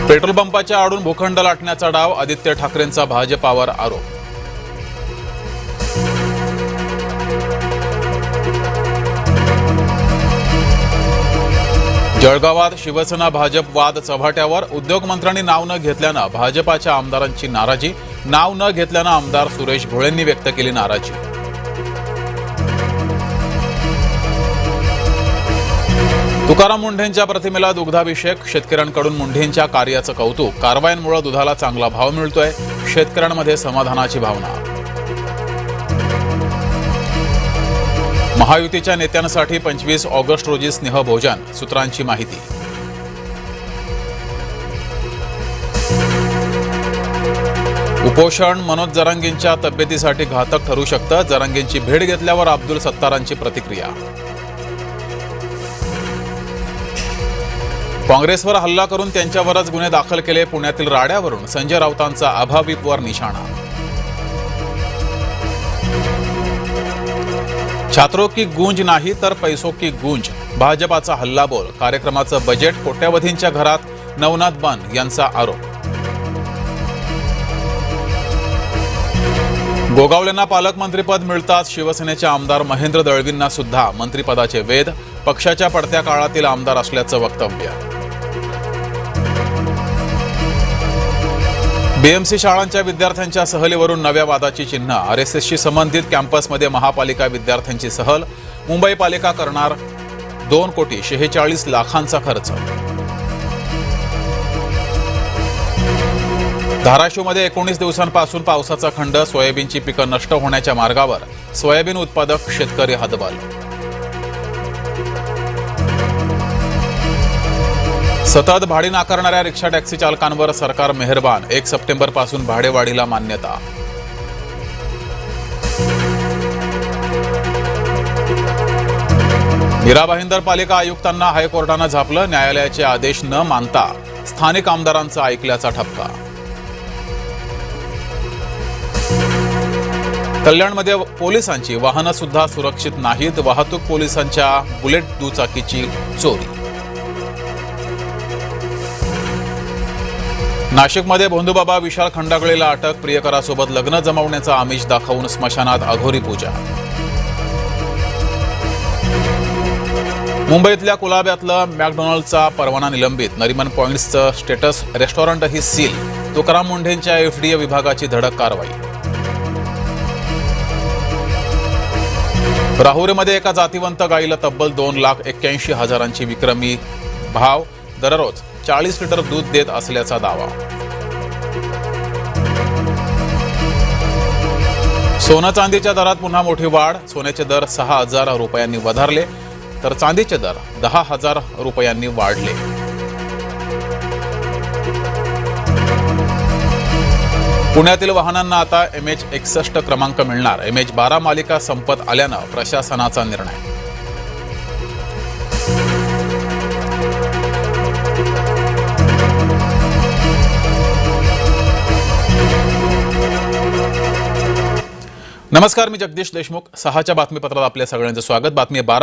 Petrol पंपाच्या आडून भूखंड लाटण्याचा डाव, आदित्य ठाकरेंचा भाजपावर आरोप। जळगावात शिवसेना भाजप वाद चव्हाट्यावर, उद्योगमंत्र्यांनी नाव न घेतल्यानं भाजपाच्या आमदारांची नाराजी, नाव न घेतल्यानं आमदार सुरेश भोळेंनी व्यक्त केली नाराजी। तुकाराम मुंढेंच्या प्रतिमेला दुग्धाभिषेक, शेतकऱ्यांकडून मुंढेंच्या कार्याचं कौतुक, कारवायांमुळे दुधाला चांगला भाव मिळतोय, शेतकऱ्यांमध्ये समाधानाची भावना। महायुतीच्या नेत्यांसाठी 25 ऑगस्ट रोजी स्नेहभोजन, सूत्रांची माहिती। उपोषण मनोज जरांगेंच्या तब्येतीसाठी घातक ठरू शकतं, जरांगेंची भेट घेतल्यावर अब्दुल सत्तारांची प्रतिक्रिया। काँग्रेसवर हल्ला करून त्यांच्यावरच गुन्हे दाखल केले, पुण्यातील राड्यावरून संजय राऊतांचा अभाविपवर निशाणा। छात्रों की गूंज नाही तर पैसों की गूंज, भाजपाचा हल्लाबोल, कार्यक्रमाचं बजेट कोट्यवधींच्या घरात, नवनाथ बन यांचा आरोप। गोगावलेंना पालकमंत्रीपद मिळताच शिवसेनेचे आमदार महेंद्र दळवींना सुद्धा मंत्रिपदाचे वेध, पक्षाच्या पडत्या काळातील आमदार असल्याचं वक्तव्य। बीएमसी शाळांच्या विद्यार्थ्यांच्या सहलीवरून नव्या वादाची चिन्ह, आरएसएसशी संबंधित कॅम्पसमध्ये महापालिका विद्यार्थ्यांची सहल, मुंबई पालिका करणार 2,46,00,000 खर्च। धाराशिवमध्ये 19 दिवसांपासून पावसाचा खंड, सोयाबीनची पिकं नष्ट होण्याच्या मार्गावर, सोयाबीन उत्पादक शेतकरी हतबल। सतत भाडे नाकारणाऱ्या रिक्षा टॅक्सी चालकांवर सरकार मेहरबान, 1 सप्टेंबरपासून भाडेवाढीला मान्यता। मीरा भाईंदर पालिका आयुक्तांना हायकोर्टानं झापलं, न्यायालयाचे आदेश न मानता स्थानिक आमदारांचा ऐकल्याचा ठपका। कल्याणमध्ये पोलिसांची वाहनं सुद्धा सुरक्षित नाहीत, वाहतूक पोलिसांच्या बुलेट दुचाकीची चोरी। नाशिकमध्ये भोंदूबाबा विशाल खंडागळेला अटक, प्रियकरासोबत लग्न जमवण्याचा आमिष दाखवून स्मशानात अघोरी पूजा। मुंबईतल्या कुलाब्यातलं मॅकडोनल्डचा परवाना निलंबित, नरिमन पॉइंट्सचं स्टेटस रेस्टॉरंटही सील, तुकाराम मुंढेंच्या एफडीए विभागाची धडक कारवाई। राहुरीमध्ये एका जातिवंत गाईला तब्बल 2,81,000 विक्रमी भाव, दररोज 40 लिटर दूध देत असल्याचा दावा। सोनं चांदीच्या दरात पुन्हा मोठी वाढ, सोन्याचे दर 6,000 रुपयांनी वधारले, तर चांदीचे दर 10,000 रुपयांनी वाढले। पुण्यातील वाहनांना आता MH61 क्रमांक मिळणार, MH12 मालिका संपत आल्यानं प्रशासनाचा निर्णय। नमस्कार, मी जगदीश देशमुख, 6च्या बातमीपत्रात आपल्या सगळ्यांचं स्वागत। बातमी 12